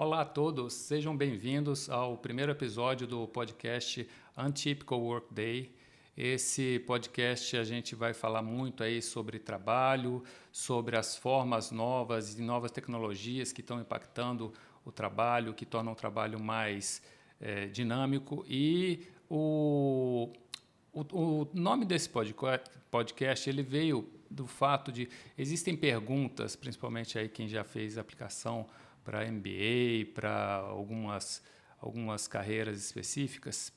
Olá a todos, sejam bem-vindos ao primeiro episódio do podcast Untypical Workday. Esse podcast a gente vai falar muito aí sobre trabalho, sobre as formas novas e novas tecnologias que estão impactando o trabalho, que tornam o trabalho mais dinâmico. E o nome desse podcast ele veio do fato de existem perguntas, principalmente aí quem já fez aplicação para MBA, para algumas carreiras específicas,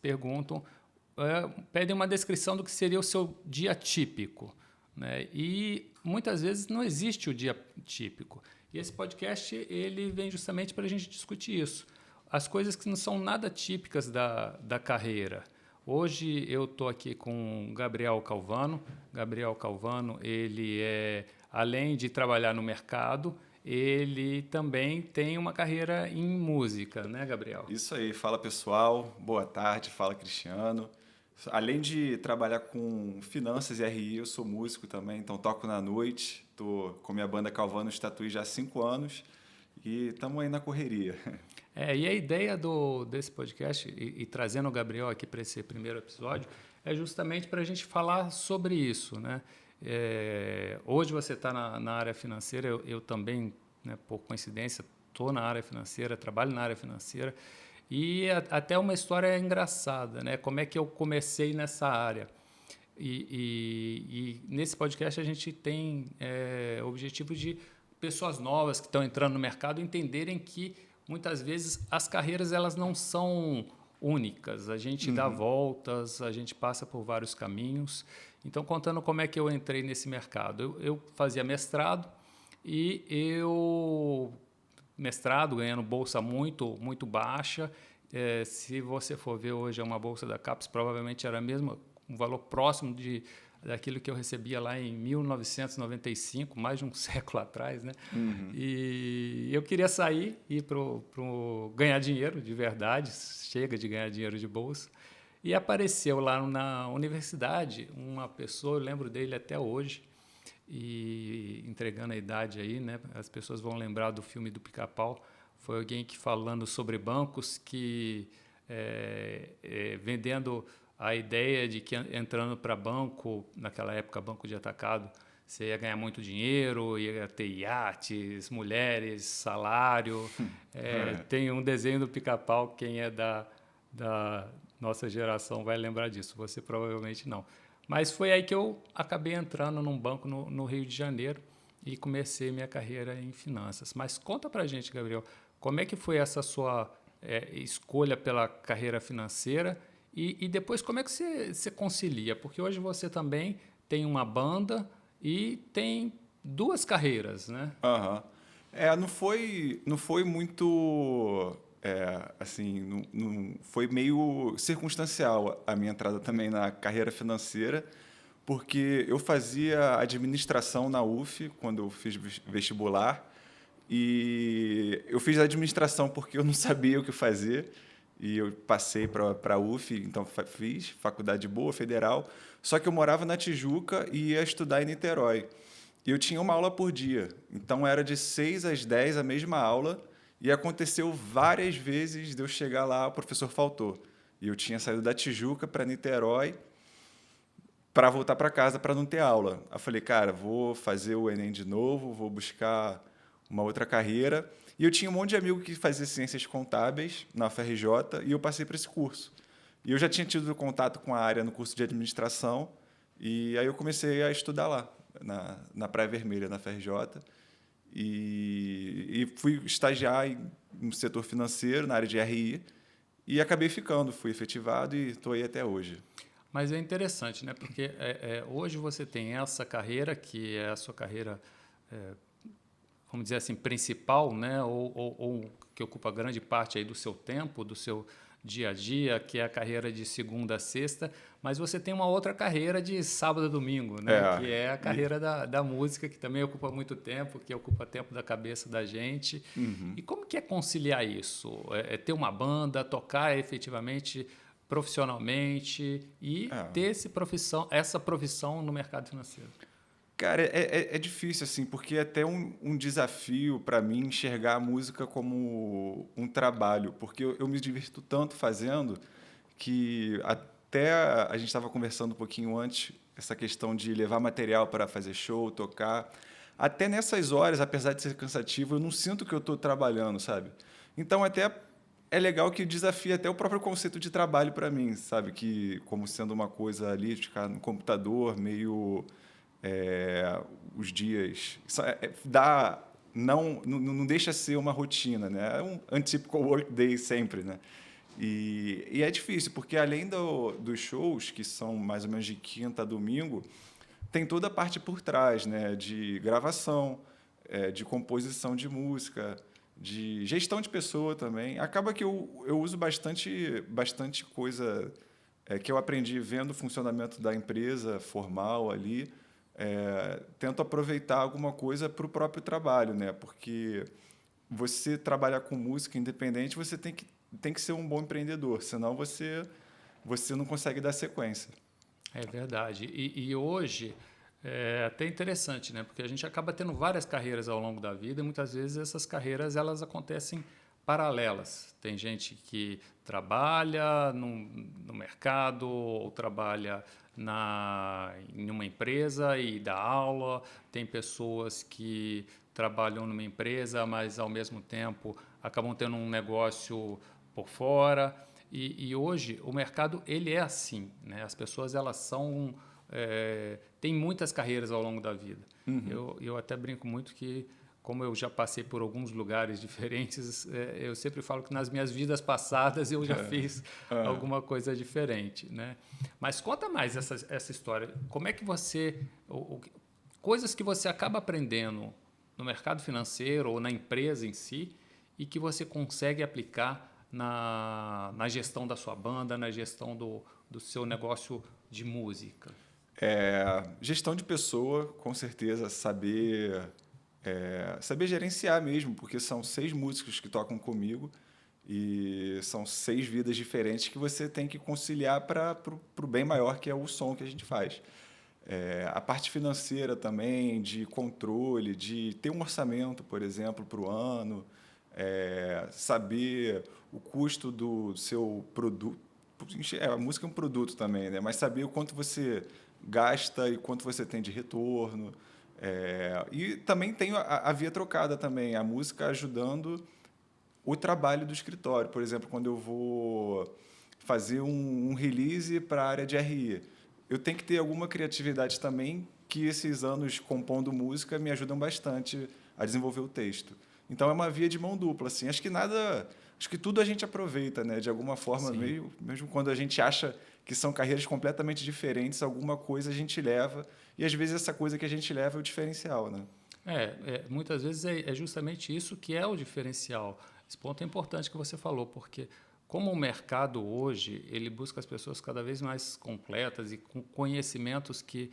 pedem uma descrição do que seria o seu dia típico, né? E muitas vezes não existe o dia típico. E esse podcast ele vem justamente para a gente discutir isso. As coisas que não são nada típicas da carreira. Hoje eu estou aqui com Gabriel Calvano. Gabriel Calvano, ele além de trabalhar no mercado, ele também tem uma carreira em música, né, Gabriel? Isso aí, fala pessoal, boa tarde, fala Cristiano. Além de trabalhar com finanças e RI, eu sou músico também, então toco na noite, estou com minha banda Calvano Tatuí já há 5 anos e estamos aí na correria. E a ideia desse podcast, e trazendo o Gabriel aqui para esse primeiro episódio, é justamente para a gente falar sobre isso, né? Hoje você está na área financeira, eu também, né, por coincidência, estou na área financeira, trabalho na área financeira, e até uma história engraçada, né? Como é que eu comecei nessa área. E nesse podcast a gente tem o objetivo de pessoas novas que estão entrando no mercado entenderem que muitas vezes as carreiras elas não são únicas. A gente dá voltas, a gente passa por vários caminhos. Então, contando como é que eu entrei nesse mercado. Eu fazia mestrado e mestrado ganhando bolsa muito baixa. Se você for ver hoje uma bolsa da CAPES, provavelmente era mesmo um valor próximo daquilo que eu recebia lá em 1995, mais de um século atrás, né? E eu queria sair e ir ganhar dinheiro de verdade, chega de ganhar dinheiro de bolsa. E apareceu lá na universidade uma pessoa, eu lembro dele até hoje, e entregando a idade aí, né? As pessoas vão lembrar do filme do Pica-Pau. Foi alguém que falando sobre bancos, que vendendo a ideia de que entrando para banco, naquela época banco de atacado, você ia ganhar muito dinheiro, ia ter iates, mulheres, salário. Tem um desenho do Pica-Pau, quem é da nossa geração vai lembrar disso, você provavelmente não. Mas foi aí que eu acabei entrando num banco no Rio de Janeiro e comecei minha carreira em finanças. Mas conta pra gente, Gabriel, como é que foi essa sua escolha pela carreira financeira e depois como é que você concilia? Porque hoje você também tem uma banda e tem 2 carreiras, né? Não foi muito, assim, não foi meio circunstancial a minha entrada também na carreira financeira, porque eu fazia administração na UF quando eu fiz vestibular, e eu fiz administração porque eu não sabia o que fazer, e eu passei para a UF, então fiz faculdade boa, federal, só que eu morava na Tijuca e ia estudar em Niterói. E eu tinha uma aula por dia, então era de 6 às 10 a mesma aula, e aconteceu várias vezes de eu chegar lá, o professor faltou. E eu tinha saído da Tijuca para Niterói para voltar para casa para não ter aula. Aí eu falei, cara, vou fazer o Enem de novo, vou buscar uma outra carreira. E eu tinha um monte de amigo que fazia ciências contábeis na UFRJ e eu passei para esse curso. E eu já tinha tido contato com a área no curso de administração e aí eu comecei a estudar lá, na Praia Vermelha, na UFRJ. E fui estagiar no setor financeiro, na área de RI, e acabei ficando, fui efetivado e estou aí até hoje. Mas é interessante, né? Porque hoje você tem essa carreira, que é a sua carreira, vamos dizer assim, principal, né? Ou que ocupa grande parte aí do seu tempo, do seu dia a dia, que é a carreira de segunda a sexta, mas você tem uma outra carreira de sábado a domingo, né? Que é a carreira da música, que também ocupa muito tempo, que ocupa tempo da cabeça da gente. E como que é conciliar isso? Ter uma banda, tocar efetivamente profissionalmente e ter essa profissão no mercado financeiro? Cara, é difícil, assim, porque é até um desafio para mim enxergar a música como um trabalho, porque eu me divirto tanto fazendo que até a gente estava conversando um pouquinho antes, essa questão de levar material para fazer show, tocar. Até nessas horas, apesar de ser cansativo, eu não sinto que eu estou trabalhando, sabe? Então, até é legal que desafia até o próprio conceito de trabalho para mim, sabe? Que como sendo uma coisa ali, de ficar no computador, meio é, os dias. Dá, não deixa ser uma rotina, né? É um untypical workday sempre, né? E é difícil, porque além dos shows, que são mais ou menos de quinta a domingo, tem toda a parte por trás, né? De gravação, de composição de música, de gestão de pessoa também. Acaba que eu uso bastante coisa que eu aprendi vendo o funcionamento da empresa formal ali. Tento aproveitar alguma coisa para o próprio trabalho, né? Porque você trabalhar com música independente, você tem que ser um bom empreendedor, senão você não consegue dar sequência. É verdade. E hoje é até interessante, né? Porque a gente acaba tendo várias carreiras ao longo da vida e muitas vezes essas carreiras elas acontecem paralelas. Tem gente que trabalha no mercado ou trabalha em uma empresa e dá aula. Tem pessoas que trabalham numa empresa, mas ao mesmo tempo acabam tendo um negócio por fora. E hoje o mercado ele é assim, né? As pessoas elas são têm muitas carreiras ao longo da vida. Uhum. Eu até brinco muito que como eu já passei por alguns lugares diferentes, eu sempre falo que nas minhas vidas passadas eu já fiz Ah. alguma coisa diferente, né? Mas conta mais essa história. Como é que você coisas que você acaba aprendendo no mercado financeiro ou na empresa em si e que você consegue aplicar na gestão da sua banda, na gestão do seu negócio de música? Gestão de pessoa, com certeza, saber gerenciar mesmo, porque são 6 músicos que tocam comigo e são 6 vidas diferentes que você tem que conciliar para o bem maior que é o som que a gente faz. A parte financeira também, de controle, de ter um orçamento, por exemplo, para o ano, saber o custo do seu produto. A música é um produto também, né? Mas saber o quanto você gasta e quanto você tem de retorno. E também tem a via trocada também, a música ajudando o trabalho do escritório. Por exemplo, quando eu vou fazer um release para a área de RI, eu tenho que ter alguma criatividade também, que esses anos compondo música me ajudam bastante a desenvolver o texto. Então é uma via de mão dupla, assim. Acho que tudo a gente aproveita, né? De alguma forma, Sim. mesmo quando a gente acha que são carreiras completamente diferentes, alguma coisa a gente leva, e às vezes essa coisa que a gente leva é o diferencial, né? Muitas vezes é justamente isso que é o diferencial. Esse ponto é importante que você falou, porque como o mercado hoje ele busca as pessoas cada vez mais completas e com conhecimentos que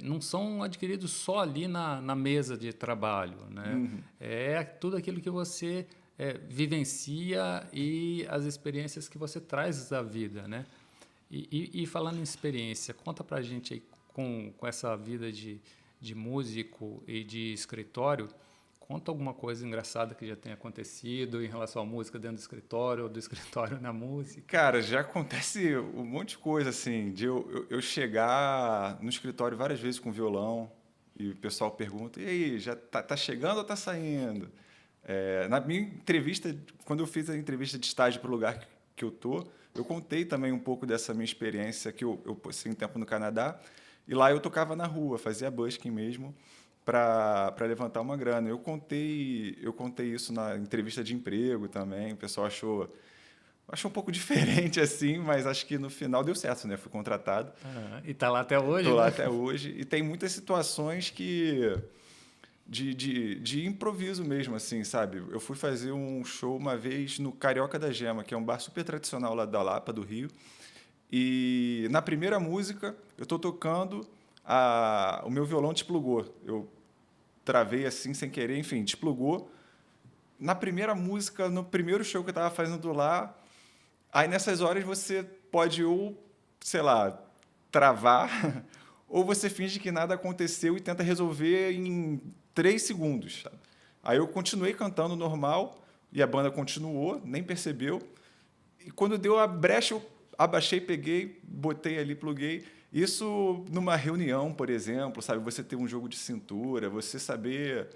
não são adquiridos só ali na mesa de trabalho, né? Uhum. É tudo aquilo que você vivencia e as experiências que você traz da vida, né? E falando em experiência, conta pra gente aí com essa vida de músico e de escritório, conta alguma coisa engraçada que já tenha acontecido em relação à música dentro do escritório ou do escritório na música. Cara, já acontece um monte de coisa, assim, de eu chegar no escritório várias vezes com violão e o pessoal pergunta, e aí, já tá chegando ou tá saindo? Na minha entrevista, quando eu fiz a entrevista de estágio para o lugar que eu tô, eu contei também um pouco dessa minha experiência, que eu passei um tempo no Canadá, e lá eu tocava na rua, fazia busking mesmo, para levantar uma grana. Eu contei isso na entrevista de emprego também, o pessoal achou um pouco diferente assim, mas acho que no final deu certo, né? Fui contratado, E tá lá até hoje, estou lá né? até hoje, e tem muitas situações de improviso mesmo, assim, sabe? Eu fui fazer um show uma vez no Carioca da Gema, que é um bar super tradicional lá da Lapa, do Rio. E na primeira música, eu estou tocando, o meu violão desplugou. Eu travei assim sem querer, enfim, desplugou. Na primeira música, no primeiro show que eu estava fazendo lá, aí nessas horas você pode ou, sei lá, travar ou você finge que nada aconteceu e tenta resolver em 3 segundos, sabe? Aí eu continuei cantando normal e a banda continuou, nem percebeu. E quando deu a brecha, eu abaixei, peguei, botei ali, pluguei. Isso numa reunião, por exemplo, sabe? Você ter um jogo de cintura, você saber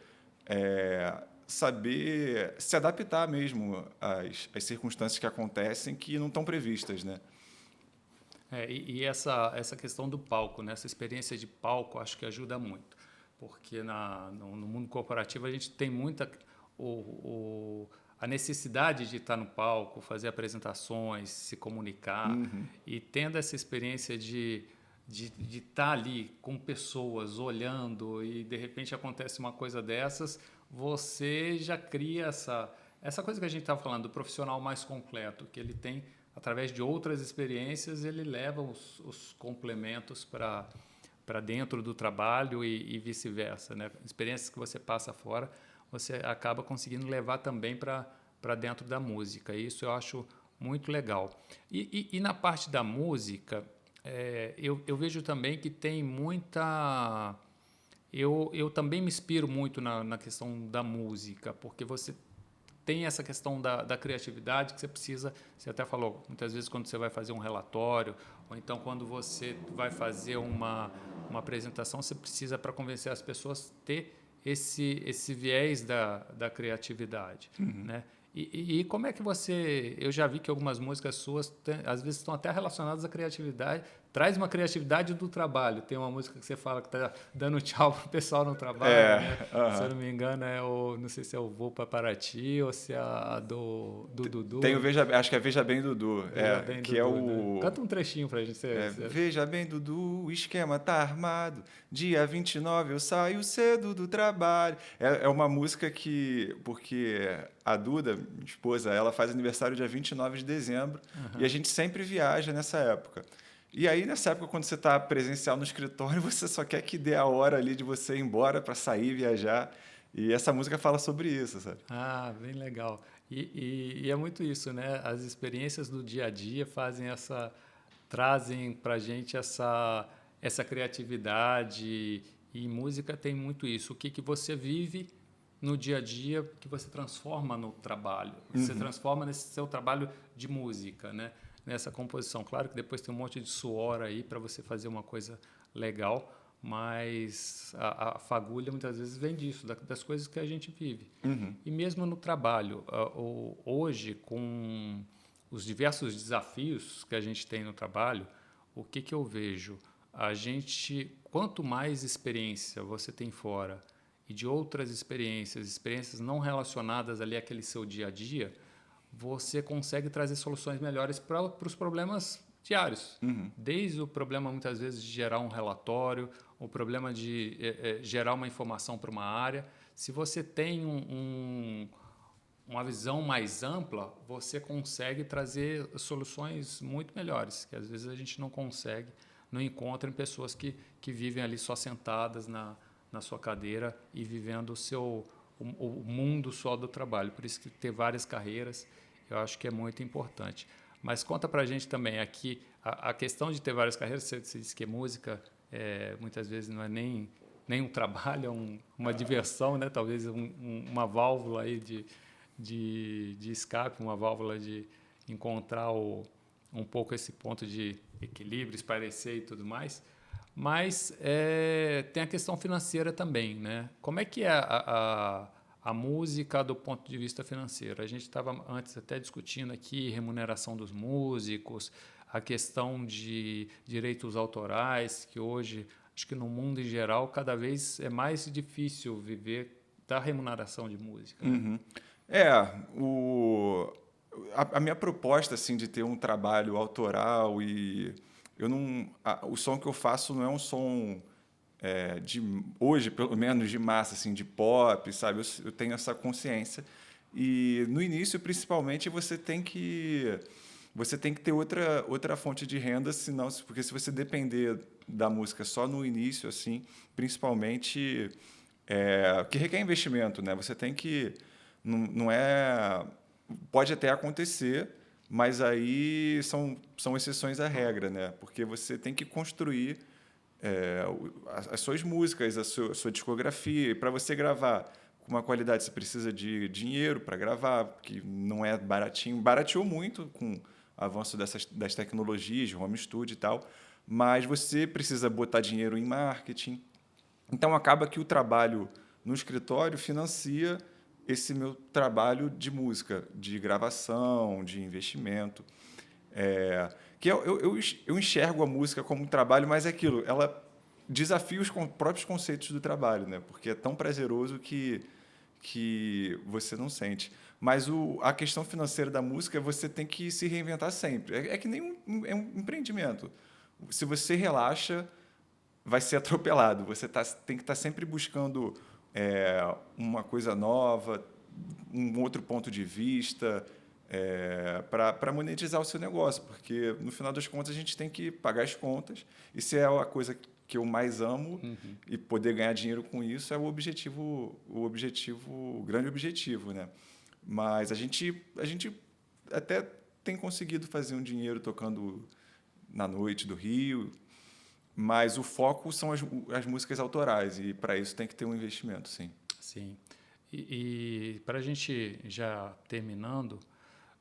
se adaptar mesmo às circunstâncias que acontecem que não estão previstas, né? E essa questão do palco, né? Essa experiência de palco, acho que ajuda muito, porque no mundo corporativo a gente tem muita a necessidade de estar no palco, fazer apresentações, se comunicar, e tendo essa experiência de estar ali com pessoas olhando e de repente acontece uma coisa dessas, você já cria essa coisa que a gente estava falando, do profissional mais completo, que ele tem, através de outras experiências, ele leva os complementos para dentro do trabalho e vice-versa, né? Experiências que você passa fora, você acaba conseguindo levar também para dentro da música. Isso eu acho muito legal. E na parte da música, eu vejo também que tem muita... Eu também me inspiro muito na questão da música, porque você tem essa questão da criatividade que você precisa, você até falou, muitas vezes quando você vai fazer um relatório, ou então quando você vai fazer uma apresentação, você precisa, para convencer as pessoas, ter esse viés da criatividade, né? E como é que você... Eu já vi que algumas músicas suas, às vezes, estão até relacionadas à criatividade. Traz uma criatividade do trabalho. Tem uma música que você fala que está dando tchau pro pessoal no trabalho, né? Se eu não me engano, não sei se é o Vou para Paraty ou se é a do Dudu. Tem acho que é Veja Bem, Dudu. Veja Bem, que Dudu, é o... né? Canta um trechinho pra gente. Veja bem, Dudu, o esquema tá armado. Dia 29 eu saio cedo do trabalho. É uma música porque a Duda, minha esposa, ela faz aniversário dia 29 de dezembro e a gente sempre viaja nessa época. E aí, nessa época, quando você está presencial no escritório, você só quer que dê a hora ali de você ir embora para sair, viajar. E essa música fala sobre isso, sabe? Ah, bem legal. E é muito isso, né? As experiências do dia a dia trazem para a gente essa criatividade, e música tem muito isso. O que você vive no dia a dia que você transforma no trabalho, você transforma nesse seu trabalho de música, né? Nessa composição. Claro que depois tem um monte de suor aí para você fazer uma coisa legal, mas a fagulha muitas vezes vem disso, das coisas que a gente vive. E mesmo no trabalho, hoje, com os diversos desafios que a gente tem no trabalho, o que eu vejo? Quanto mais experiência você tem fora e de outras experiências não relacionadas ali àquele seu dia a dia, você consegue trazer soluções melhores para os problemas diários. Desde o problema, muitas vezes, de gerar um relatório, o problema de gerar uma informação para uma área. Se você tem uma visão mais ampla, você consegue trazer soluções muito melhores, que às vezes a gente não encontra em pessoas que vivem ali só sentadas na sua cadeira e vivendo o mundo só do trabalho. Por isso que ter várias carreiras, eu acho que é muito importante. Mas conta pra gente também aqui, a questão de ter várias carreiras, você disse que música muitas vezes não é nem um trabalho, é uma diversão, né? Talvez uma válvula aí de escape, uma válvula de encontrar um pouco esse ponto de equilíbrio, espairecer e tudo mais. Mas tem a questão financeira também, né? Como é que é a música do ponto de vista financeiro? A gente estava antes até discutindo aqui remuneração dos músicos, a questão de direitos autorais, que hoje, acho que no mundo em geral, cada vez é mais difícil viver da remuneração de música. Né? A minha proposta assim de ter um trabalho autoral e eu não, o som que eu faço não é um som hoje, pelo menos de massa, assim, de pop, sabe? Eu tenho essa consciência. E no início, principalmente, você tem que ter outra fonte de renda, senão, porque se você depender da música só no início, assim, principalmente, que requer investimento, né? Você tem que não é, pode até acontecer, mas aí são exceções à regra, né? Porque você tem que construir as suas músicas, a sua discografia. E para você gravar com uma qualidade, você precisa de dinheiro para gravar, que não é baratinho. Barateou muito com o avanço das tecnologias, de home studio e tal, mas você precisa botar dinheiro em marketing. Então, acaba que o trabalho no escritório financia esse meu trabalho de música, de gravação, de investimento. Que eu enxergo a música como um trabalho, mas é aquilo, ela desafia os próprios conceitos do trabalho, né? Porque é tão prazeroso que você não sente. Mas a questão financeira da música, você tem que se reinventar sempre. É que nem é um empreendimento. Se você relaxa, vai ser atropelado. Você tem que estar sempre buscando uma coisa nova, um outro ponto de vista, para monetizar o seu negócio, porque no final das contas a gente tem que pagar as contas, e se é a coisa que eu mais amo e poder ganhar dinheiro com isso é o grande objetivo, né? Mas a gente até tem conseguido fazer um dinheiro tocando na noite do Rio, mas o foco são as músicas autorais, e para isso tem que ter um investimento, sim. Sim. E para a gente já terminando,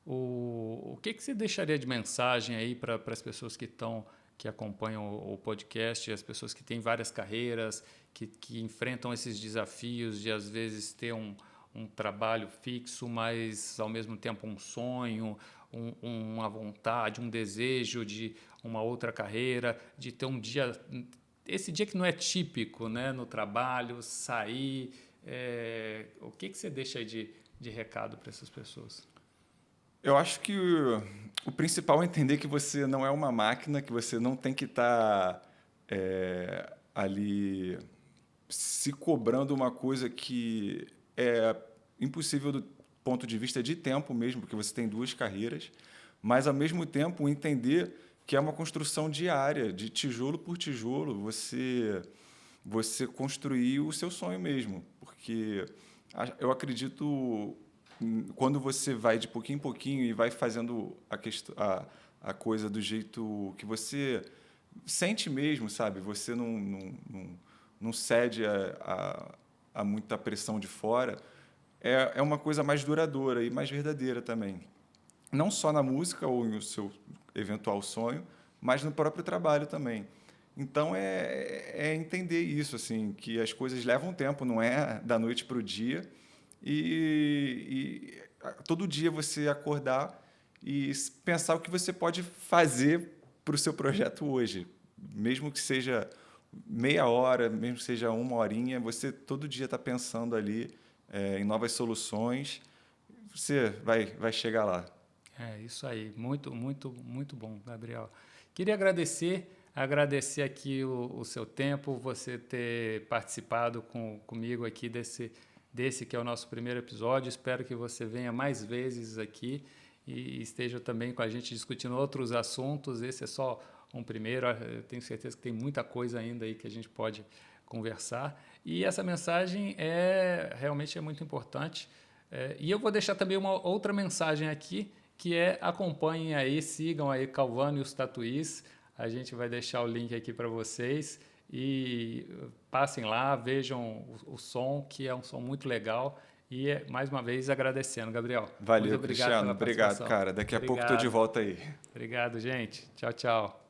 o que você deixaria de mensagem aí para as pessoas que acompanham o podcast, as pessoas que têm várias carreiras, que enfrentam esses desafios de às vezes ter um trabalho fixo, mas ao mesmo tempo um sonho, uma vontade, um desejo de uma outra carreira, de ter um dia, esse dia que não é típico, né, no trabalho, sair. O que você deixa aí de recado para essas pessoas? Eu acho que o principal é entender que você não é uma máquina, que você não tem que estar ali se cobrando uma coisa que é impossível do ponto de vista de tempo mesmo, porque você tem duas carreiras, mas, ao mesmo tempo, entender que é uma construção diária, de tijolo por tijolo, você construir o seu sonho mesmo. Porque eu acredito, quando você vai de pouquinho em pouquinho e vai fazendo a coisa do jeito que você sente mesmo, sabe? Você não cede a muita pressão de fora, é uma coisa mais duradoura e mais verdadeira também. Não só na música ou no seu eventual sonho, mas no próprio trabalho também. Então, é entender isso, assim, que as coisas levam tempo, não é da noite para o dia. Todo dia você acordar e pensar o que você pode fazer para o seu projeto hoje. Mesmo que seja meia hora, mesmo que seja uma horinha, você todo dia está pensando ali em novas soluções. Você vai chegar lá. É isso aí, muito, muito, muito bom, Gabriel. Queria agradecer aqui o seu tempo, você ter participado comigo aqui desse que é o nosso primeiro episódio. Espero que você venha mais vezes aqui e esteja também com a gente discutindo outros assuntos. Esse é só um primeiro, eu tenho certeza que tem muita coisa ainda aí que a gente pode conversar. E essa mensagem realmente é muito importante. E eu vou deixar também uma outra mensagem aqui, que acompanhem aí, sigam aí Calvano e os Tatuís. A gente vai deixar o link aqui para vocês e passem lá, vejam o som, que é um som muito legal. E mais uma vez agradecendo, Gabriel. Valeu, Muito obrigado Cristiano. pela Obrigado, participação. cara. Daqui a pouco estou de Obrigado. volta aí. Obrigado, gente. Tchau, tchau.